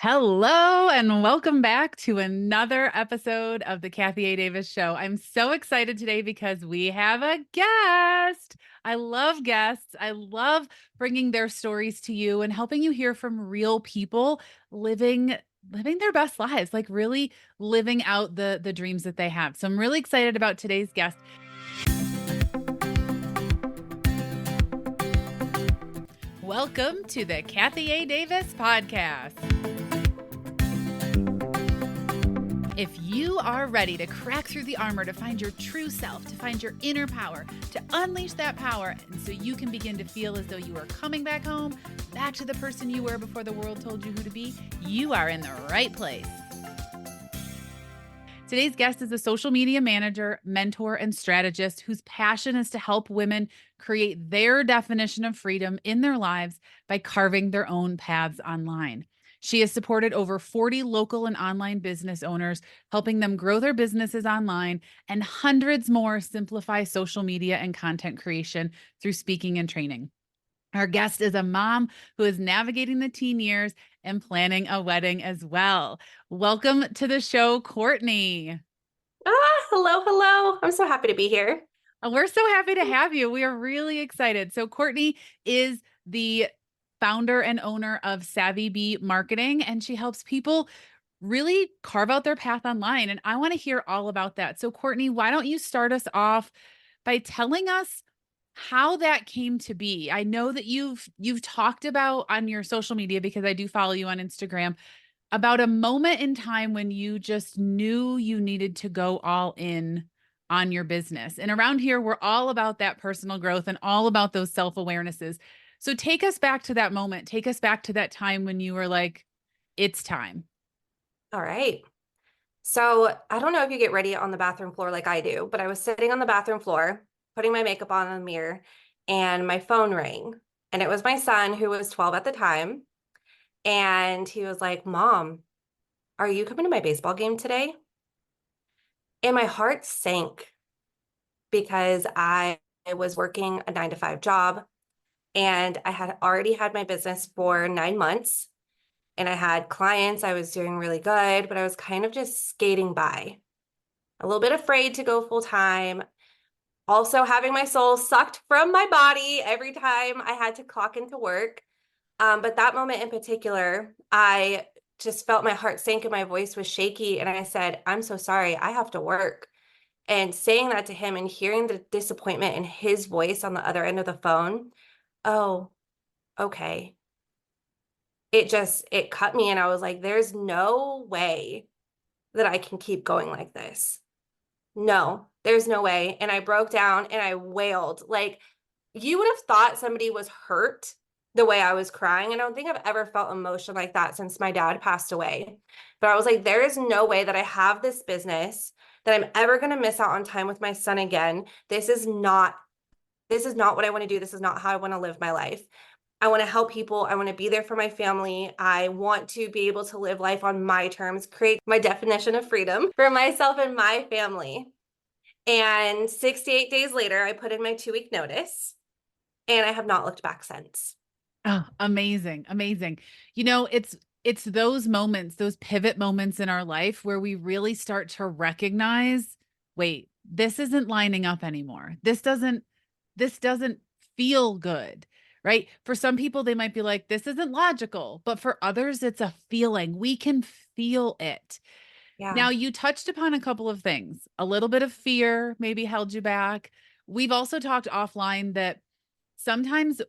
Hello and welcome back to another episode of the Kathy A. Davis Show. I'm so excited today because we have a guest. I love guests. I love bringing their stories to you and helping you hear from real people living their best lives, like really living out the dreams that they have. So I'm really excited about today's guest. Welcome to the Kathy A. Davis podcast. If you are ready to crack through the armor to find your true self, to find your inner power, to unleash that power, and so you can begin to feel as though you are coming back home, back to the person you were before the world told you who to be, you are in the right place. Today's guest is a social media manager, mentor, and strategist whose passion is to help women create their definition of freedom in their lives by carving their own paths online. She has supported over 40 local and online business owners, helping them grow their businesses online, and hundreds more simplify social media and content creation through speaking and training. Our guest is a mom who is navigating the teen years and planning a wedding as well. Welcome to the show, Courtney. Hello, hello. I'm so happy to be here. We're so happy to have you. We are really excited. So, Courtney is the founder and owner of Savvy Bee Marketing, and she helps people really carve out their path online. And I want to hear all about that. So, Courtney, why don't you start us off by telling us how that came to be? I know that you've talked about on your social media, because I do follow you on Instagram, about a moment in time when you just knew you needed to go all in on your business. And around here, we're all about that personal growth and all about those self-awarenesses. So take us back to that moment. Take us back to that time when you were like, it's time. All right. So I don't know if you get ready on the bathroom floor like I do, but I was sitting on the bathroom floor, putting my makeup on in the mirror, and my phone rang. And it was my son, who was 12 at the time. And he was like, Mom, are you coming to my baseball game today? And my heart sank because I was working a 9 to 5 job, and I had already had my business for 9 months. And I had clients. I was doing really good, but I was kind of just skating by, a little bit afraid to go full time. Also, having my soul sucked from my body every time I had to clock into work. But that moment in particular, I just felt my heart sink and my voice was shaky. And I said, I'm so sorry, I have to work. And saying that to him and hearing the disappointment in his voice on the other end of the phone, oh, okay. It cut me, and I was like, there's no way that I can keep going like this. No, there's no way. And I broke down and I wailed. Like, you would have thought somebody was hurt the way I was crying. And I don't think I've ever felt emotion like that since my dad passed away. But I was like, there is no way that I have this business, that I'm ever going to miss out on time with my son again. This is not what I want to do. This is not how I want to live my life. I want to help people. I want to be there for my family. I want to be able to live life on my terms, create my definition of freedom for myself and my family. And 68 days later, I put in my 2-week notice, and I have not looked back since. Oh, amazing. Amazing. It's those moments, those pivot moments in our life where we really start to recognize, wait, this isn't lining up anymore. This doesn't feel good, right? For some people, they might be like, this isn't logical, but for others, it's a feeling. We can feel it. Yeah. Now, you touched upon a couple of things. A little bit of fear maybe held you back. We've also talked offline that sometimes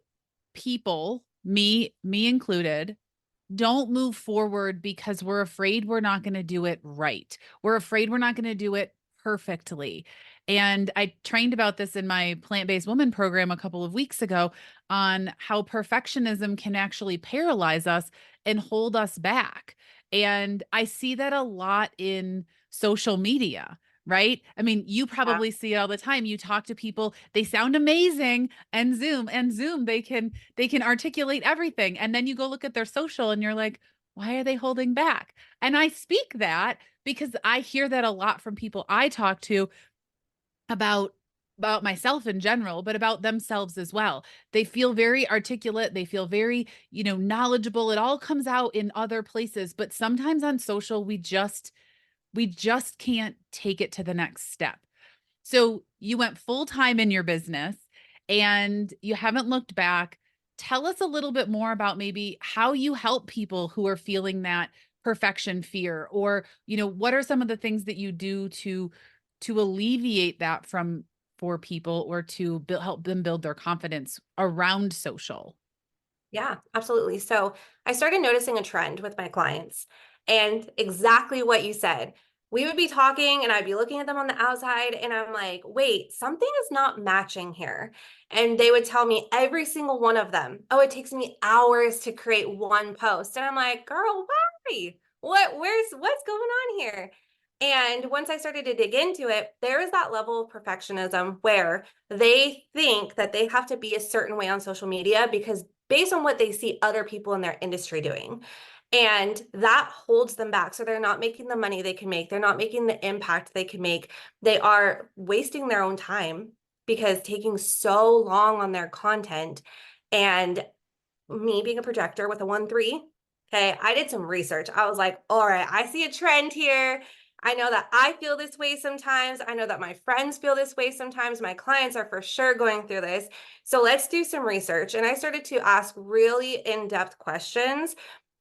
people, me included, don't move forward because we're afraid we're not going to do it right. We're afraid we're not going to do it perfectly. And I trained about this in my plant-based woman program a couple of weeks ago on how perfectionism can actually paralyze us and hold us back. And I see that a lot in social media, right? I mean, you Yeah. probably see it all the time. You talk to people, they sound amazing, and Zoom, they can articulate everything. And then you go look at their social and you're like, why are they holding back? And I speak that because I hear that a lot from people I talk to about about myself in general, but about themselves as well. They feel very articulate, they feel very, knowledgeable. It all comes out in other places, but sometimes on social we just can't take it to the next step. So you went full time in your business and you haven't looked back. Tell us a little bit more about maybe how you help people who are feeling that perfection fear, or, what are some of the things that you do to alleviate that from for people, or to help them build their confidence around social. Yeah, absolutely. So I started noticing a trend with my clients and exactly what you said. We would be talking and I'd be looking at them on the outside and I'm like, wait, something is not matching here. And they would tell me every single one of them, oh, it takes me hours to create one post. And I'm like, girl, why? What's going on here? And once I started to dig into it, there is that level of perfectionism where they think that they have to be a certain way on social media because based on what they see other people in their industry doing. And that holds them back. So they're not making the money they can make. They're not making the impact they can make. They are wasting their own time because taking so long on their content. And me being a projector with a 1-3, okay, I did some research. I was like, all right, I see a trend here. I know that I feel this way sometimes. I know that my friends feel this way sometimes. My clients are for sure going through this. So let's do some research. And I started to ask really in-depth questions.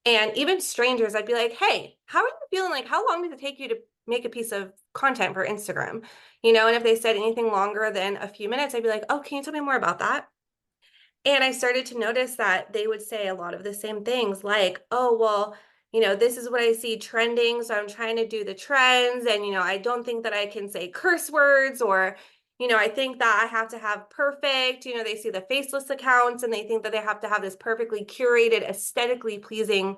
And even strangers, I'd be like, hey, how are you feeling? Like, how long does it take you to make a piece of content for Instagram? And if they said anything longer than a few minutes, I'd be like, oh, can you tell me more about that? And I started to notice that they would say a lot of the same things like, oh, well, this is what I see trending. So I'm trying to do the trends. And, I don't think that I can say curse words or, I think that I have to have perfect, they see the faceless accounts and they think that they have to have this perfectly curated, aesthetically pleasing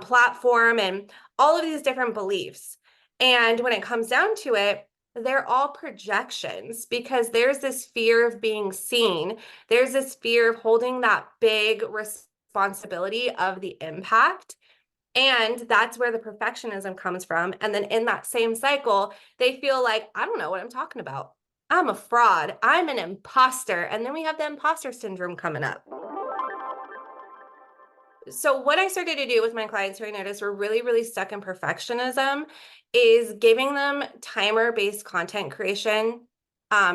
platform and all of these different beliefs. And when it comes down to it, they're all projections because there's this fear of being seen. There's this fear of holding that big responsibility of the impact. And that's where the perfectionism comes from. And then in that same cycle, they feel like, I don't know what I'm talking about. I'm a fraud. I'm an imposter. And then we have the imposter syndrome coming up. So what I started to do with my clients who I noticed were really, really stuck in perfectionism is giving them timer-based content creation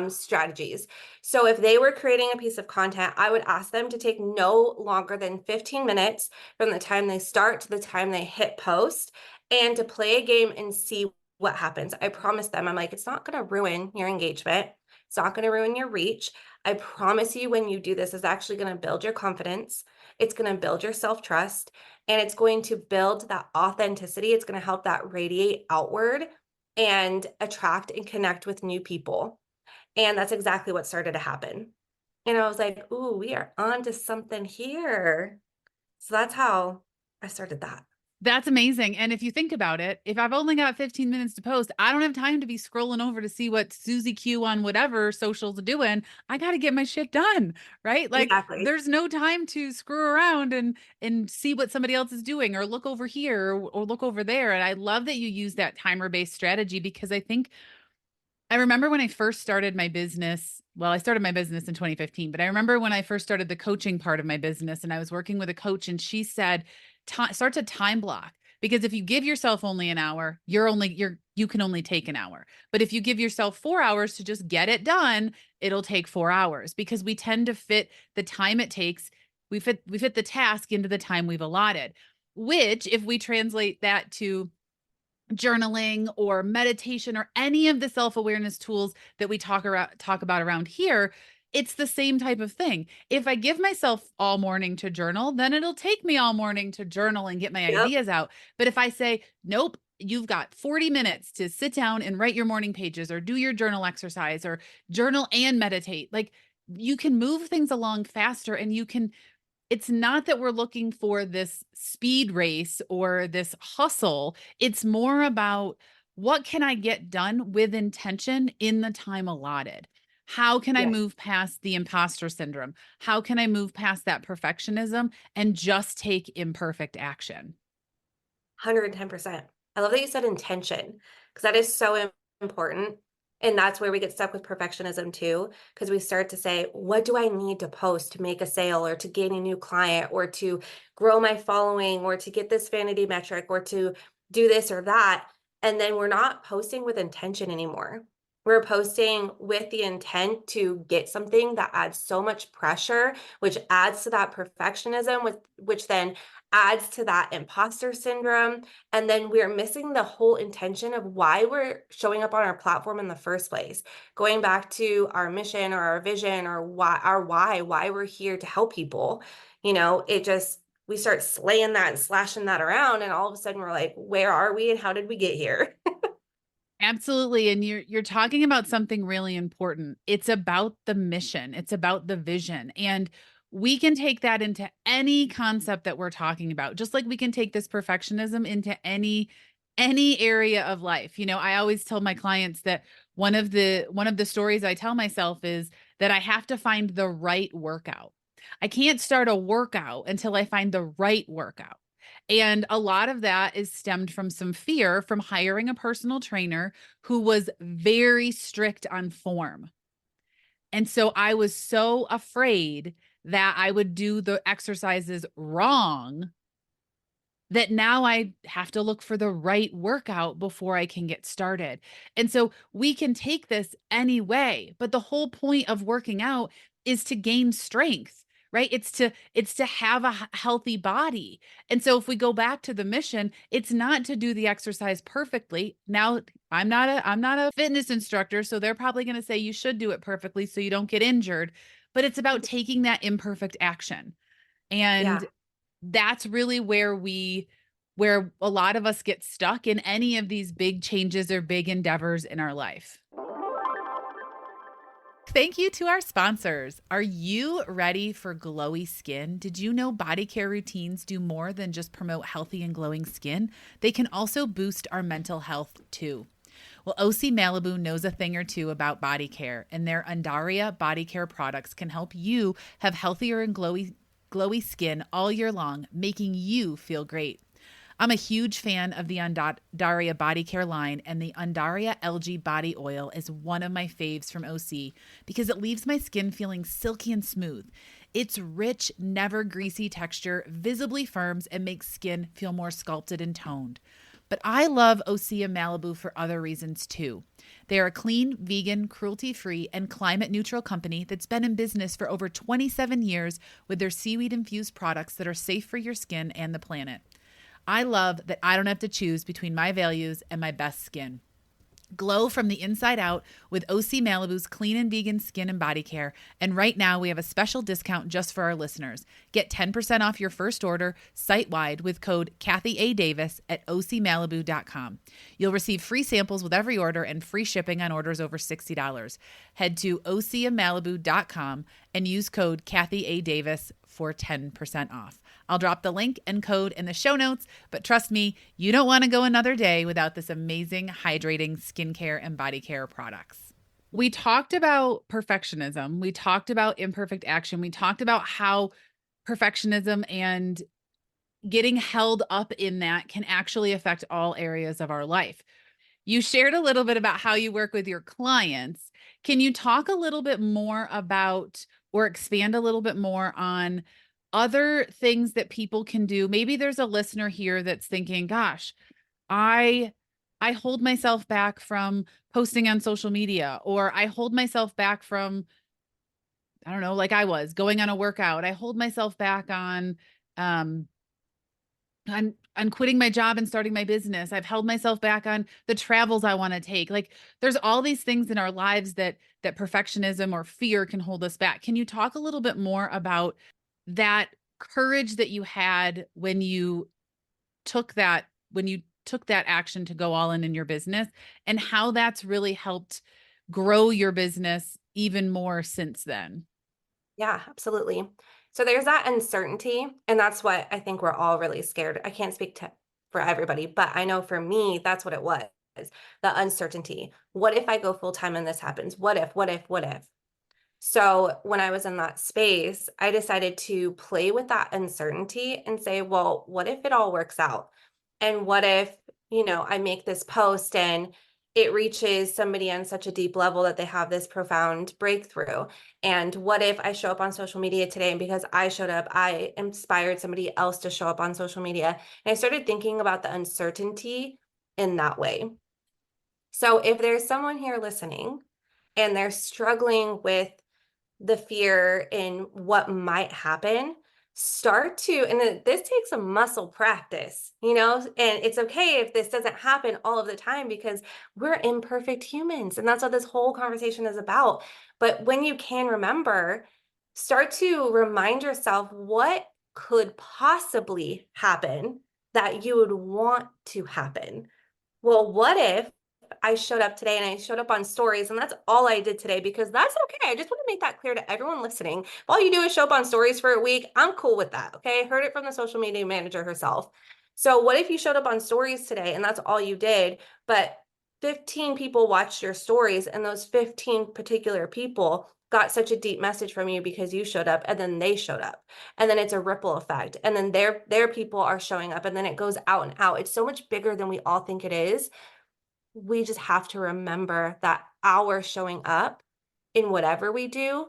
strategies. So if they were creating a piece of content, I would ask them to take no longer than 15 minutes from the time they start to the time they hit post and to play a game and see what happens. I promise them, I'm like, it's not going to ruin your engagement. It's not going to ruin your reach. I promise you when you do this, it's actually going to build your confidence. It's going to build your self-trust and it's going to build that authenticity. It's going to help that radiate outward and attract and connect with new people. And that's exactly what started to happen. And I was like, ooh, we are on to something here. So that's how I started that. That's amazing. And if you think about it, if I've only got 15 minutes to post, I don't have time to be scrolling over to see what Susie Q on whatever socials are doing. I got to get my shit done, right? Like Exactly. there's no time to screw around and see what somebody else is doing, or look over here, or look over there. And I love that you use that timer-based strategy, because I remember when I first started my business. Well, I started my business in 2015, but I remember when I first started the coaching part of my business and I was working with a coach, and she said, start to time block, because if you give yourself only an hour, you can only take an hour. But if you give yourself 4 hours to just get it done, it'll take 4 hours, because we tend to fit the time it takes. We fit the task into the time we've allotted, which if we translate that to journaling or meditation or any of the self-awareness tools that we talk about around here, it's the same type of thing. If I give myself all morning to journal, then it'll take me all morning to journal and get my Yep. ideas out. But if I say, nope, you've got 40 minutes to sit down and write your morning pages, or do your journal exercise, or journal and meditate, like you can move things along faster, and it's not that we're looking for this speed race or this hustle. It's more about, what can I get done with intention in the time allotted? How can I Yeah. move past the imposter syndrome? How can I move past that perfectionism and just take imperfect action? 110%. I love that you said intention because that is so important. And that's where we get stuck with perfectionism too, because we start to say, what do I need to post to make a sale or to gain a new client or to grow my following or to get this vanity metric or to do this or that? And then we're not posting with intention anymore. We're posting with the intent to get something that adds so much pressure, which adds to that perfectionism, which then adds to that imposter syndrome. And then we're missing the whole intention of why we're showing up on our platform in the first place. Going back to our mission or our vision or why we're here to help people. It just, we start slaying that and slashing that around. And all of a sudden we're like, where are we and how did we get here? Absolutely. And you're talking about something really important. It's about the mission. It's about the vision. And we can take that into any concept that we're talking about. Just like we can take this perfectionism into any area of life. I always tell my clients that one of the stories I tell myself is that I have to find the right workout. I can't start a workout until I find the right workout. And a lot of that is stemmed from some fear from hiring a personal trainer who was very strict on form. And so I was so afraid that I would do the exercises wrong that now I have to look for the right workout before I can get started. And so we can take this any way, but the whole point of working out is to gain strength, right? It's to have a healthy body. And so if we go back to the mission, it's not to do the exercise perfectly. Now, I'm not a fitness instructor, so they're probably going to say you should do it perfectly so you don't get injured, but it's about taking that imperfect action. Yeah. And that's really where a lot of us get stuck in any of these big changes or big endeavors in our life. Thank you to our sponsors. Are you ready for glowy skin? Did you know body care routines do more than just promote healthy and glowing skin? They can also boost our mental health too. Well, OC Malibu knows a thing or two about body care, and their Undaria body care products can help you have healthier and glowy skin all year long, making you feel great. I'm a huge fan of the Undaria body care line, and the Undaria algae body oil is one of my faves from OC because it leaves my skin feeling silky and smooth. Its rich, never greasy texture visibly firms and makes skin feel more sculpted and toned. But I love Osea Malibu for other reasons too. They are a clean, vegan, cruelty-free, and climate-neutral company that's been in business for over 27 years with their seaweed-infused products that are safe for your skin and the planet. I love that I don't have to choose between my values and my best skin. Glow from the inside out with OC Malibu's clean and vegan skin and body care. And right now we have a special discount just for our listeners. Get 10% off your first order site-wide with code Kathy A. Davis at ocmalibu.com. You'll receive free samples with every order and free shipping on orders over $60. Head to ocmalibu.com and use code Kathy A. Davis for 10% off. I'll drop the link and code in the show notes, but trust me, you don't want to go another day without this amazing hydrating skincare and body care products. We talked about perfectionism. We talked about imperfect action. We talked about how perfectionism and getting held up in that can actually affect all areas of our life. You shared a little bit about how you work with your clients. Can you talk a little bit more about or expand a little bit more on other things that people can do? Maybe there's a listener here that's thinking, gosh, I I hold myself back from posting on social media, or I hold myself back from, I don't know, like I was going on a workout. I hold myself back um on quitting my job and starting my business. I've held myself back on the travels I want to take. Like there's all these things in our lives that perfectionism or fear can hold us back. Can you talk a little bit more about that courage that you had when you took that action to go all in your business, and how that's really helped grow your business even more since then? Yeah, absolutely. So there's that uncertainty, and that's what I think we're all really scared. I can't speak to for everybody, but I know for me, that's what it was. The uncertainty. What if I go full time and this happens? What if? So when I was in that space, I decided to play with that uncertainty and say, well, what if it all works out? And what if, I make this post and it reaches somebody on such a deep level that they have this profound breakthrough. And what if I show up on social media today and because I showed up, I inspired somebody else to show up on social media? And I started thinking about the uncertainty in that way. So if there's someone here listening and they're struggling with the fear in what might happen, start to, and this takes a muscle practice, and it's okay if this doesn't happen all of the time because we're imperfect humans. And that's what this whole conversation is about. But when you can remember, start to remind yourself what could possibly happen that you would want to happen. Well, what if I showed up today and I showed up on stories and that's all I did today? Because that's okay. I just want to make that clear to everyone listening. If all you do is show up on stories for a week, I'm cool with that. Okay. I heard it from the social media manager herself. So what if you showed up on stories today and that's all you did, but 15 people watched your stories and those 15 particular people got such a deep message from you because you showed up and then they showed up, and then it's a ripple effect, and then their people are showing up and then it goes out and out. It's so much bigger than we all think it is. We just have to remember that our showing up in whatever we do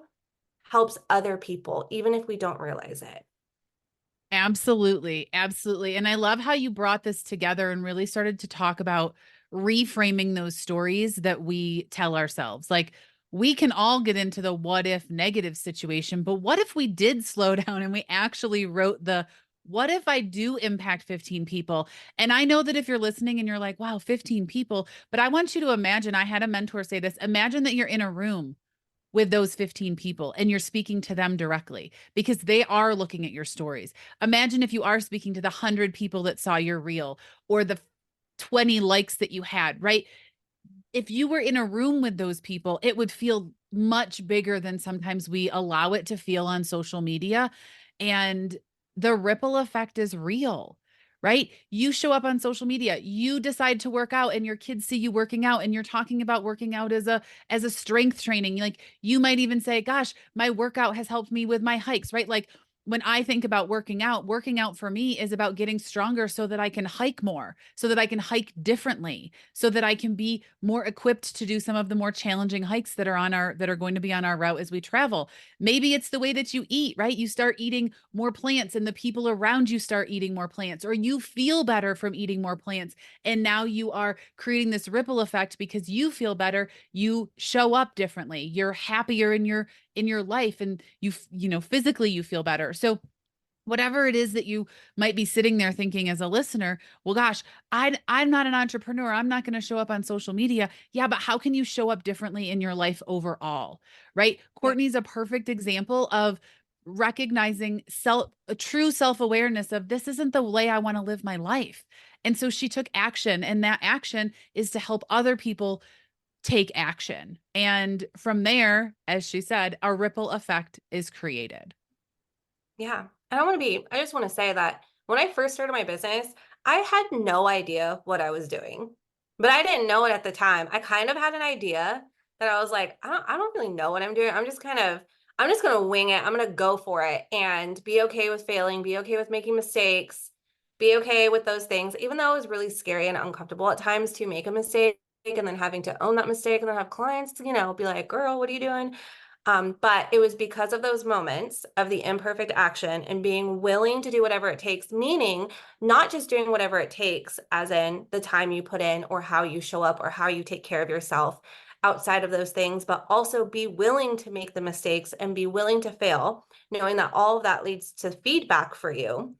helps other people, even if we don't realize it. Absolutely. Absolutely. And I love how you brought this together and really started to talk about reframing those stories that we tell ourselves. Like, we can all get into the what if negative situation, but what if we did slow down and we actually wrote the what if I do impact 15 people? And I know that if you're listening and you're like, wow, 15 people, but I want you to imagine, I had a mentor say this, imagine that you're in a room with those 15 people and you're speaking to them directly because they are looking at your stories. Imagine if you are speaking to the 100 people that saw your reel or the 20 likes that you had, right? If you were in a room with those people, it would feel much bigger than sometimes we allow it to feel on social media. And the ripple effect is real, right? You show up on social media, you decide to work out and your kids see you working out and you're talking about working out as a strength training. Like, you might even say, "Gosh, my workout has helped me with my hikes," right? Like, when I think about working out for me is about getting stronger so that I can hike more, so that I can hike differently, so that I can be more equipped to do some of the more challenging hikes that are going to be on our route as we travel. Maybe it's the way that you eat, right? You start eating more plants and the people around you start eating more plants, or you feel better from eating more plants. And now you are creating this ripple effect because you feel better, you show up differently, you're happier in your life, and physically you feel better. So whatever it is that you might be sitting there thinking as a listener, well, gosh, I'm not an entrepreneur, I'm not going to show up on social media. Yeah, but how can you show up differently in your life overall? Right? Yeah. Courtney's a perfect example of recognizing a true self-awareness of, this isn't the way I want to live my life. And so she took action, and that action is to help other people take action. And from there, as she said, a ripple effect is created. Yeah. I just want to say that when I first started my business, I had no idea what I was doing, but I didn't know it at the time. I kind of had an idea that I was like, I don't really know what I'm doing. I'm just going to wing it. I'm going to go for it and be okay with failing, be okay with making mistakes, be okay with those things, even though it was really scary and uncomfortable at times to make a mistake and then having to own that mistake and then have clients, be like, girl, what are you doing? But it was because of those moments of the imperfect action and being willing to do whatever it takes, meaning not just doing whatever it takes, as in the time you put in or how you show up or how you take care of yourself outside of those things, but also be willing to make the mistakes and be willing to fail, knowing that all of that leads to feedback for you.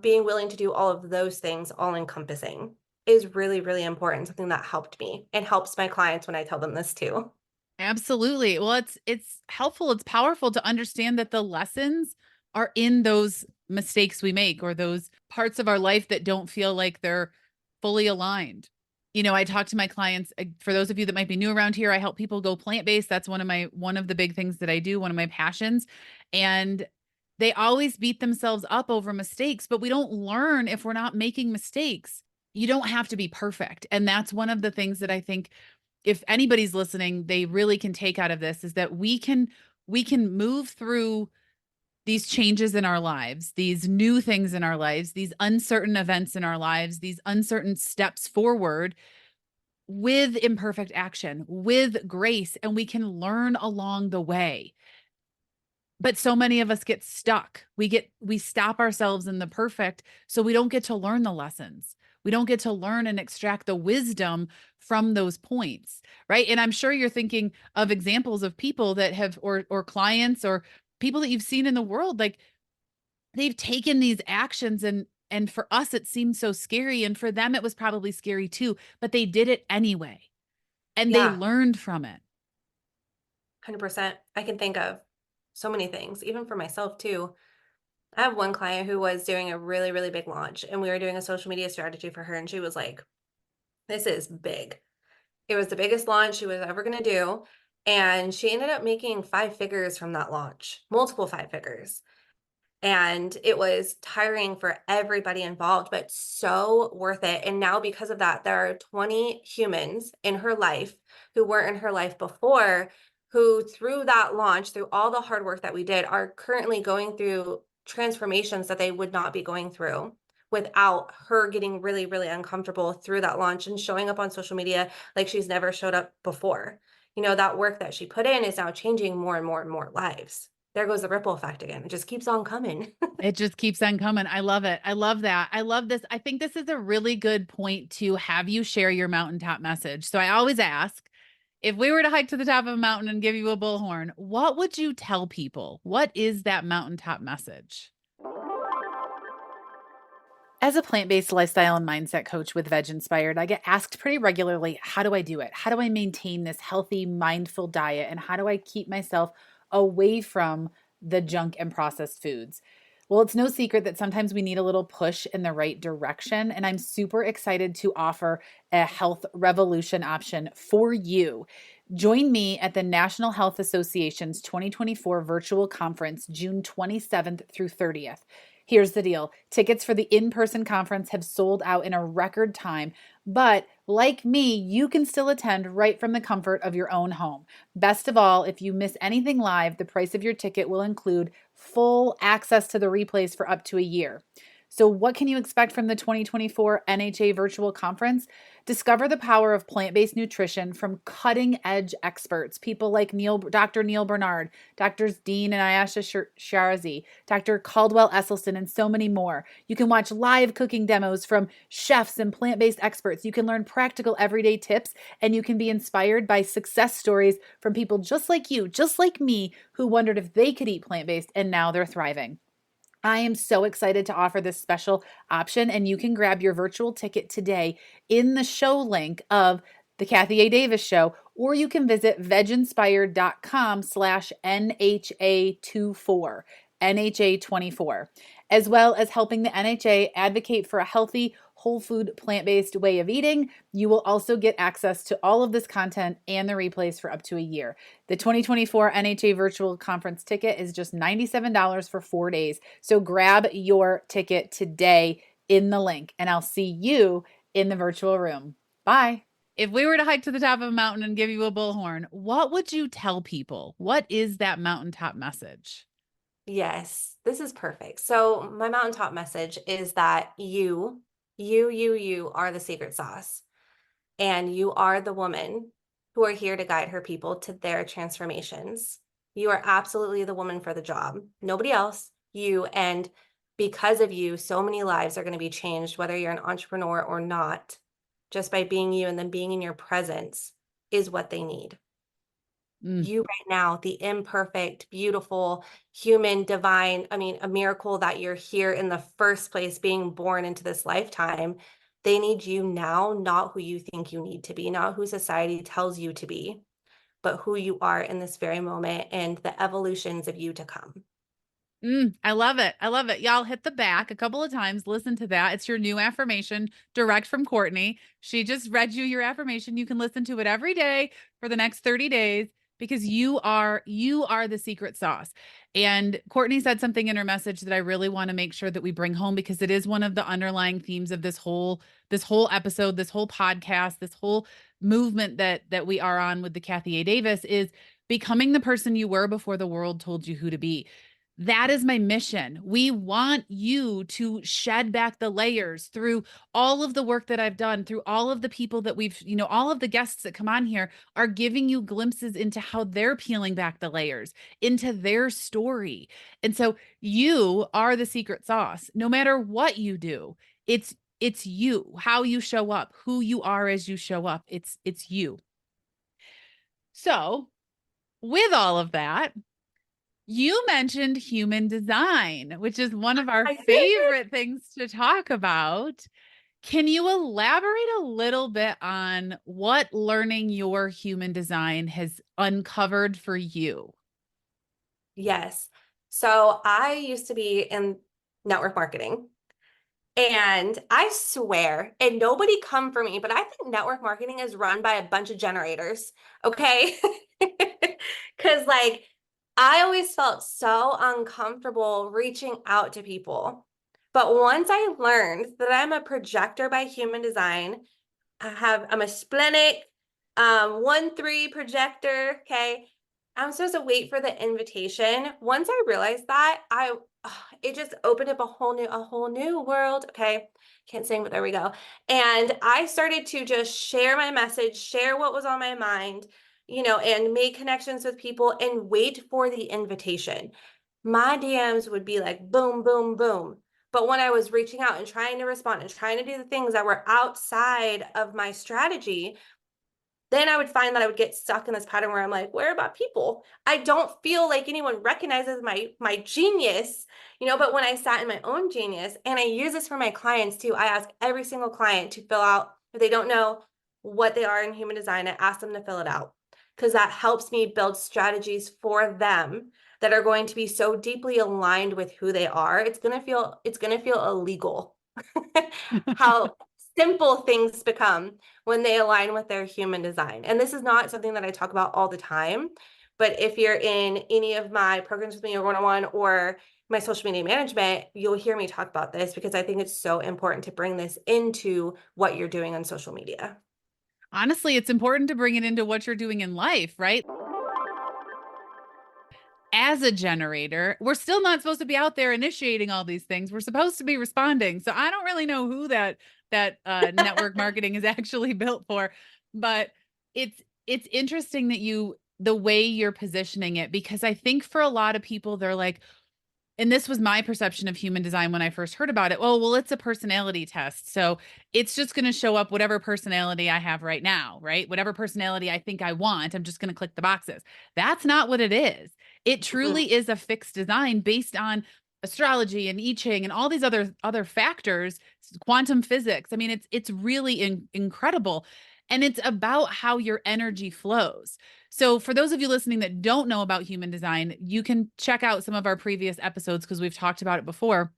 Being willing to do all of those things, all encompassing, is really, really important. Something that helped me and helps my clients when I tell them this too. Absolutely. Well, it's helpful, it's powerful to understand that the lessons are in those mistakes we make, or those parts of our life that don't feel like they're fully aligned. I talk to my clients, for those of you that might be new around here, I help people go plant-based. That's one of the big things that I do, one of my passions. And they always beat themselves up over mistakes, but we don't learn if we're not making mistakes. You don't have to be perfect. And that's one of the things that I think, if anybody's listening, they really can take out of this, is that we can move through these changes in our lives, these new things in our lives, these uncertain events in our lives, these uncertain steps forward with imperfect action, with grace, and we can learn along the way. But so many of us get stuck. We stop ourselves in the perfect, so we don't get to learn the lessons. We don't get to learn and extract the wisdom from those points, right? And I'm sure you're thinking of examples of people that have, or clients or people that you've seen in the world, like they've taken these actions, and for us it seems so scary, and for them it was probably scary too, but they did it anyway, and they Yeah, learned from it. 100%. I can think of so many things, even for myself too. I have one client who was doing a really, really big launch, and we were doing a social media strategy for her, and she was like, this is big. It was the biggest launch she was ever going to do. And she ended up making 5 figures from that launch, multiple 5 figures. And it was tiring for everybody involved, but so worth it. And now, because of that, there are 20 humans in her life who weren't in her life before, who, through that launch, through all the hard work that we did, are currently going through transformations that they would not be going through without her getting really, really uncomfortable through that launch and showing up on social media like she's never showed up before. That work that she put in is now changing more and more and more lives. There goes the ripple effect again. It just keeps on coming. It just keeps on coming. I love it. I love that. I love this. I think this is a really good point to have you share your mountaintop message. So I always ask, if we were to hike to the top of a mountain and give you a bullhorn, what would you tell people? What is that mountaintop message? As a plant based lifestyle and mindset coach with Veg Inspired, I get asked pretty regularly, how do I do it? How do I maintain this healthy, mindful diet? And how do I keep myself away from the junk and processed foods? Well, it's no secret that sometimes we need a little push in the right direction. And I'm super excited to offer a health revolution option for you. Join me at the National Health Association's 2024 virtual conference, June 27th through 30th. Here's the deal. Tickets for the in-person conference have sold out in a record time, but like me, you can still attend right from the comfort of your own home. Best of all, if you miss anything live, the price of your ticket will include full access to the replays for up to a year. So what can you expect from the 2024 NHA virtual conference? Discover the power of plant-based nutrition from cutting-edge experts, people like Dr. Neil Bernard, Drs. Dean and Ayesha Sharazi, Dr. Caldwell Esselstyn, and so many more. You can watch live cooking demos from chefs and plant-based experts. You can learn practical everyday tips, and you can be inspired by success stories from people just like you, just like me, who wondered if they could eat plant-based and now they're thriving. I am so excited to offer this special option, and you can grab your virtual ticket today in the show link of the Kathy A. Davis Show, or you can visit veginspired.com/NHA24, NHA24, as well as helping the NHA advocate for a healthy, whole food, plant-based way of eating. You will also get access to all of this content and the replays for up to a year. The 2024 NHA virtual conference ticket is just $97 for 4 days. So grab your ticket today in the link, and I'll see you in the virtual room. Bye. If we were to hike to the top of a mountain and give you a bullhorn, what would you tell people? What is that mountaintop message? Yes, this is perfect. So my mountaintop message is that you are the secret sauce, and you are the woman who are here to guide her people to their transformations. You are absolutely the woman for the job. Nobody else, you. And because of you, so many lives are going to be changed, whether you're an entrepreneur or not, just by being you, and then being in your presence is what they need. Mm. You right now, the imperfect, beautiful, human, divine, I mean, a miracle that you're here in the first place, being born into this lifetime. They need you now, not who you think you need to be, not who society tells you to be, but who you are in this very moment and the evolutions of you to come. I love it. I love it. Y'all hit the back a couple of times. Listen to that. It's your new affirmation direct from Courtney. She just read you your affirmation. You can listen to it every day for the next 30 days because you are the secret sauce. And Courtney said something in her message that I really want to make sure that we bring home, because it is one of the underlying themes of this whole episode, this whole podcast, this whole movement that we are on with the Kathy A. Davis, is becoming the person you were before the world told you who to be. That is my mission. We want you to shed back the layers through all of the work that I've done, through all of the people that we've, all of the guests that come on here are giving you glimpses into how they're peeling back the layers, into their story. And so you are the secret sauce. No matter what you do, it's you, how you show up, who you are as you show up. It's you. So, with all of that, you mentioned human design, which is one of our I did. favorite things to talk about. Can you elaborate a little bit on what learning your human design has uncovered for you? Yes. So I used to be in network marketing. And I swear, and nobody come for me, but I think network marketing is run by a bunch of generators. Okay. Because, like, I always felt so uncomfortable reaching out to people. But once I learned that I'm a projector by human design, I'm a splenic 1-3 projector. Okay. I'm supposed to wait for the invitation. Once I realized that, it just opened up a whole new world. Okay. Can't sing, but there we go. And I started to just share my message, share what was on my mind, and make connections with people and wait for the invitation. My DMs would be like boom, boom, boom. But when I was reaching out and trying to respond and trying to do the things that were outside of my strategy, then I would find that I would get stuck in this pattern where I'm like, where about people? I don't feel like anyone recognizes my genius, but when I sat in my own genius, and I use this for my clients too, I ask every single client to fill out, if they don't know what they are in human design, I ask them to fill it out because that helps me build strategies for them that are going to be so deeply aligned with who they are. It's going to feel illegal how simple things become when they align with their human design. And this is not something that I talk about all the time, but if you're in any of my programs with me or one-on-one or my social media management, you'll hear me talk about this because I think it's so important to bring this into what you're doing on social media. Honestly, it's important to bring it into what you're doing in life, right? As a generator, we're still not supposed to be out there initiating all these things. We're supposed to be responding. So I don't really know who that network marketing is actually built for, but it's interesting that the way you're positioning it, because I think for a lot of people they're like, and this was my perception of human design when I first heard about it. Well, it's a personality test. So it's just going to show up whatever personality I have right now, right? Whatever personality I think I want, I'm just going to click the boxes. That's not what it is. It Mhm. truly is a fixed design based on astrology and I Ching and all these other factors, quantum physics. I mean, it's really incredible. And it's about how your energy flows. So, for those of you listening that don't know about human design, you can check out some of our previous episodes because we've talked about it before.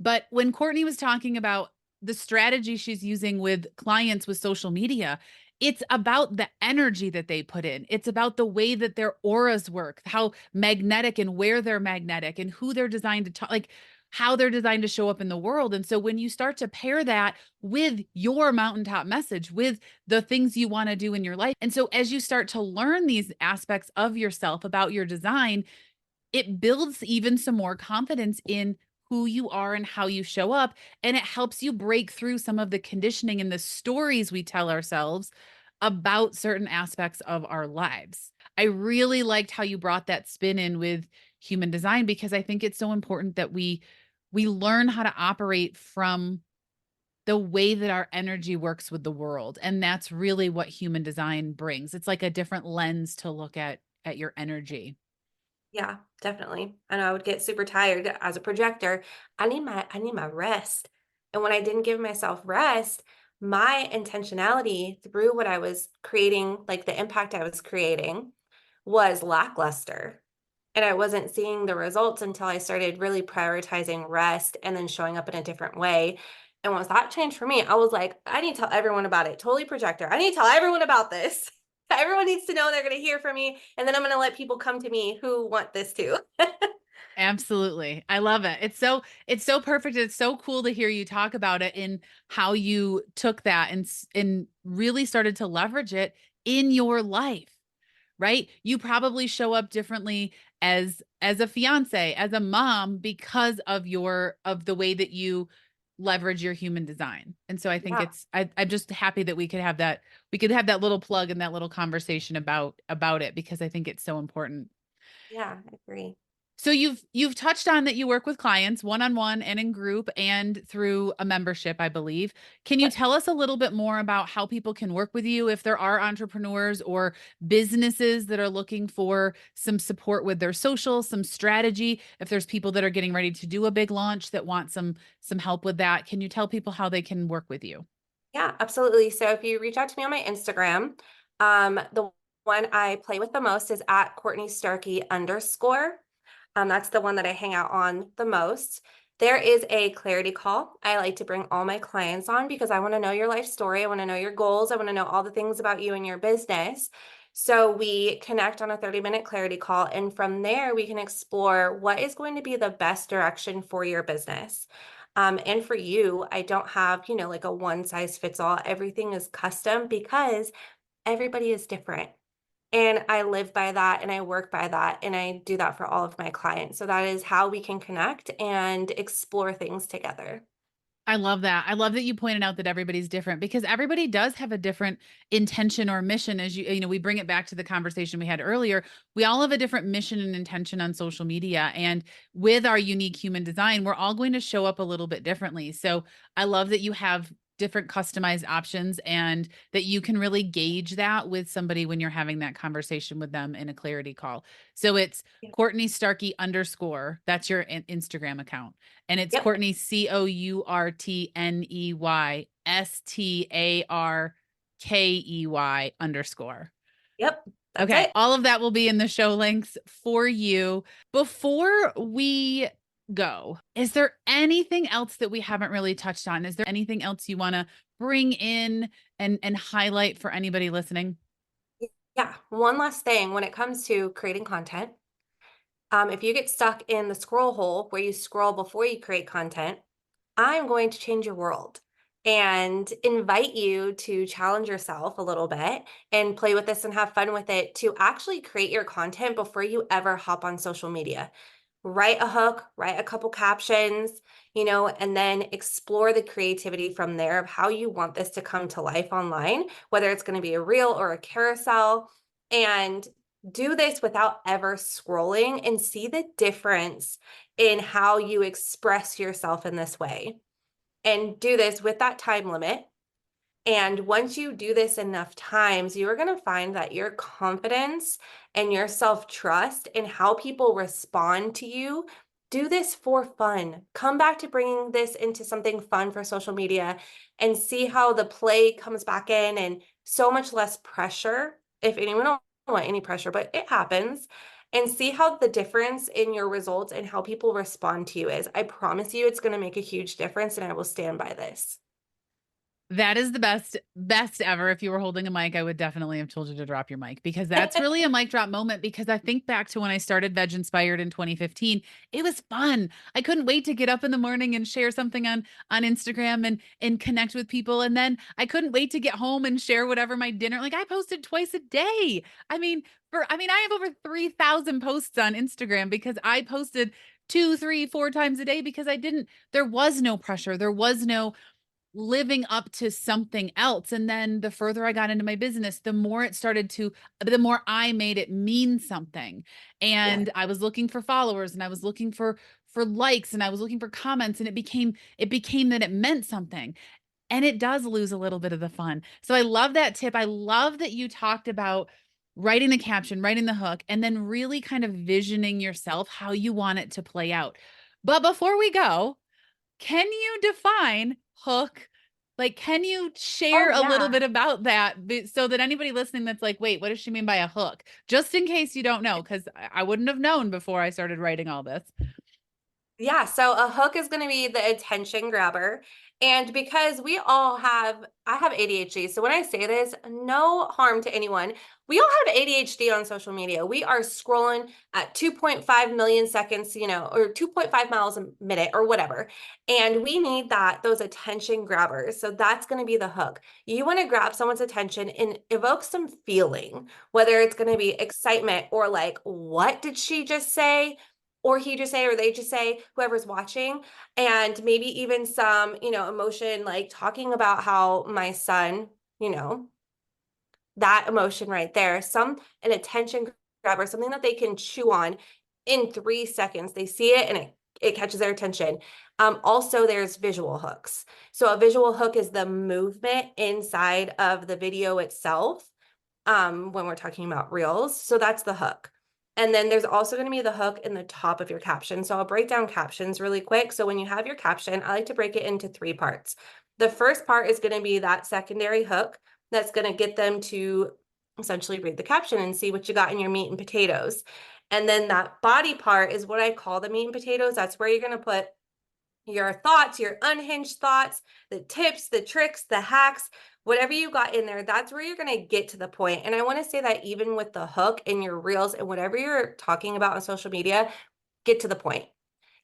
But when Courtney was talking about the strategy she's using with clients with social media, it's about the energy that they put in. It's about the way that their auras work, how magnetic and where they're magnetic and who they're designed to talk, like how they're designed to show up in the world. And so when you start to pair that with your mountaintop message, with the things you want to do in your life. And so as you start to learn these aspects of yourself about your design, it builds even some more confidence in who you are and how you show up. And it helps you break through some of the conditioning and the stories we tell ourselves about certain aspects of our lives. I really liked how you brought that spin in with human design because I think it's so important that we learn how to operate from the way that our energy works with the world. And that's really what human design brings. It's like a different lens to look at your energy. Yeah, definitely. And I would get super tired as a projector. I need my rest. And when I didn't give myself rest, my intentionality through what I was creating, like the impact I was creating, was lackluster. And I wasn't seeing the results until I started really prioritizing rest and then showing up in a different way. And once that changed for me, I was like, I need to tell everyone about it. Totally projector. I need to tell everyone about this. Everyone needs to know they're going to hear from me. And then I'm going to let people come to me who want this too. Absolutely. I love it. It's so perfect. It's so cool to hear you talk about it in how you took that and really started to leverage it in your life, right? You probably show up differently as a fiance, as a mom, because of the way that you leverage your human design. And so I think Yeah. I'm just happy that we could have that little plug and that little conversation about it, because I think it's so important. Yeah, I agree. So you've touched on that you work with clients one-on-one and in group and through a membership, I believe. Can you Yep. tell us a little bit more about how people can work with you if there are entrepreneurs or businesses that are looking for some support with their social, some strategy, if there's people that are getting ready to do a big launch that want some help with that? Can you tell people how they can work with you? Yeah, absolutely. So if you reach out to me on my Instagram, the one I play with the most is at Courtney Starkey _. That's the one that I hang out on the most. There is a clarity call I like to bring all my clients on because I want to know your life story. I want to know your goals. I want to know all the things about you and your business. So we connect on a 30-minute clarity call. And from there, we can explore what is going to be the best direction for your business. And for you, I don't have, like a one size fits all. Everything is custom because everybody is different. And I live by that and I work by that. And I do that for all of my clients. So that is how we can connect and explore things together. I love that. I love that you pointed out that everybody's different, because everybody does have a different intention or mission. As we bring it back to the conversation we had earlier. We all have a different mission and intention on social media. And with our unique human design, we're all going to show up a little bit differently. So I love that you have different customized options and that you can really gauge that with somebody when you're having that conversation with them in a clarity call. So it's Yeah. Courtney Starkey _. That's your Instagram account. And it's Yep. Courtney COurtney _. Yep. That's Okay. it. All of that will be in the show links for you. Before we go, is there anything else that we haven't really touched on? Is there anything else you want to bring in and highlight for anybody listening? Yeah. One last thing when it comes to creating content. If you get stuck in the scroll hole where you scroll before you create content, I'm going to change your world and invite you to challenge yourself a little bit and play with this and have fun with it to actually create your content before you ever hop on social media. Write a hook, write a couple captions, and then explore the creativity from there of how you want this to come to life online, whether it's going to be a reel or a carousel. And do this without ever scrolling and see the difference in how you express yourself in this way. And do this with that time limit. And once you do this enough times, you are going to find that your confidence and your self-trust and how people respond to you, do this for fun. Come back to bringing this into something fun for social media and see how the play comes back in and so much less pressure. If anyone don't want any pressure, but it happens. And see how the difference in your results and how people respond to you is. I promise you it's going to make a huge difference, and I will stand by this. That is the best ever. If you were holding a mic, I would definitely have told you to drop your mic, because that's really a mic drop moment. Because I think back to when I started Veg Inspired in 2015, it was fun. I couldn't wait to get up in the morning and share something on Instagram and connect with people. And then I couldn't wait to get home and share whatever my dinner. Like, I posted twice a day. I have over 3,000 posts on Instagram because I posted 2, 3, 4 times a day, because there was no pressure. There was no living up to something else. And then the further I got into my business, the more I made it mean something. Yeah. And I was looking for followers, and I was looking for likes, and I was looking for comments, and it became that it meant something. And it does lose a little bit of the fun. So I love that tip. I love that you talked about writing the caption, writing the hook, and then really kind of visioning yourself how you want it to play out. But before we go, can you define hook? Like, can you share Oh, a little yeah. bit about that so that anybody listening that's like, wait, what does she mean by a hook? Just in case you don't know, because I wouldn't have known before I started writing all this. Yeah, so a hook is going to be the attention grabber. And because I have ADHD. So when I say this, no harm to anyone. We all have ADHD on social media. We are scrolling at 2.5 million seconds, or 2.5 miles a minute or whatever. And we need those attention grabbers. So that's going to be the hook. You want to grab someone's attention and evoke some feeling, whether it's going to be excitement or like, what did she just say? Or he just say, or they just say, whoever's watching, and maybe even some, emotion, like talking about how my son, that emotion right there, an attention grabber, something that they can chew on in 3 seconds. They see it and it catches their attention. Also, there's visual hooks. So a visual hook is the movement inside of the video itself, when we're talking about reels. So that's the hook. And then there's also going to be the hook in the top of your caption. So I'll break down captions really quick. So when you have your caption, I like to break it into 3 parts. The first part is going to be that secondary hook that's going to get them to essentially read the caption and see what you got in your meat and potatoes. And then that body part is what I call the meat and potatoes. That's where you're going to put your thoughts, your unhinged thoughts, the tips, the tricks, the hacks, whatever you got in there, that's where you're going to get to the point. And I want to say that even with the hook in your reels and whatever you're talking about on social media, get to the point.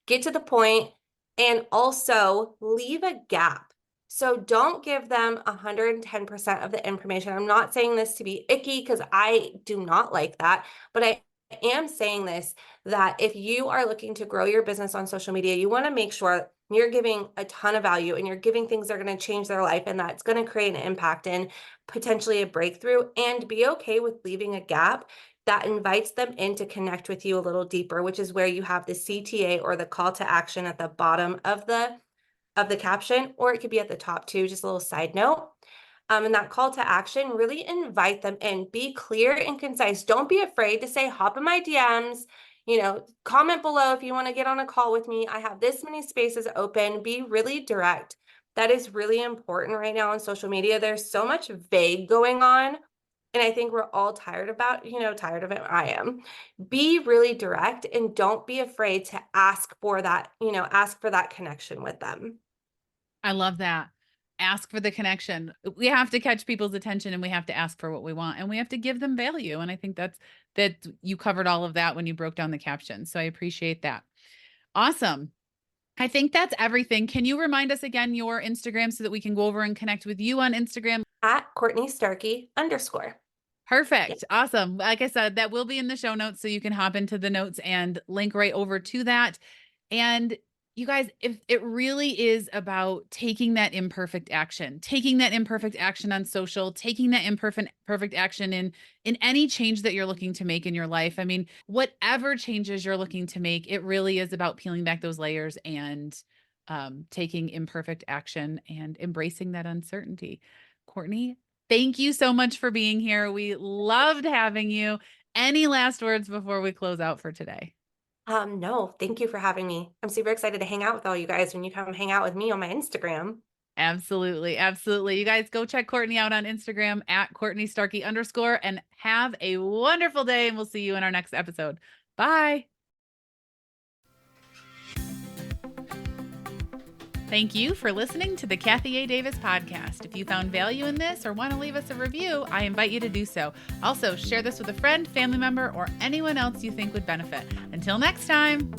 Get to the point and also leave a gap. So don't give them 110% of the information. I'm not saying this to be icky because I do not like that, but I am saying this, that if you are looking to grow your business on social media, you want to make sure you're giving a ton of value and you're giving things that are going to change their life and that's going to create an impact and potentially a breakthrough, and be okay with leaving a gap that invites them in to connect with you a little deeper, which is where you have the CTA or the call to action at the bottom of the caption, or it could be at the top too, just a little side note. And that call to action, really invite them in. Be clear and concise. Don't be afraid to say, hop in my DMs, comment below if you want to get on a call with me. I have this many spaces open. Be really direct. That is really important right now on social media. There's so much vague going on. And I think we're all tired tired of it. I am. Be really direct and don't be afraid to ask for that connection with them. I love that. Ask for the connection. We have to catch people's attention and we have to ask for what we want and we have to give them value. And I think that you covered all of that when you broke down the caption. So I appreciate that. Awesome. I think that's everything. Can you remind us again your Instagram so that we can go over and connect with you on Instagram? At Courtney Starkey _. Yeah. Perfect. Awesome. Like I said, that will be in the show notes so you can hop into the notes and link right over to that. And you guys, if it really is about taking that imperfect action on social, taking that perfect action in any change that you're looking to make in your life. I mean, whatever changes you're looking to make, it really is about peeling back those layers and taking imperfect action and embracing that uncertainty. Courtney, thank you so much for being here. We loved having you. Any last words before we close out for today? No, thank you for having me. I'm super excited to hang out with all you guys when you come hang out with me on my Instagram. Absolutely. Absolutely. You guys go check Courtney out on Instagram at Courtney Starkey _ and have a wonderful day. And we'll see you in our next episode. Bye. Thank you for listening to the Kathy A. Davis podcast. If you found value in this or want to leave us a review, I invite you to do so. Also, share this with a friend, family member, or anyone else you think would benefit. Until next time.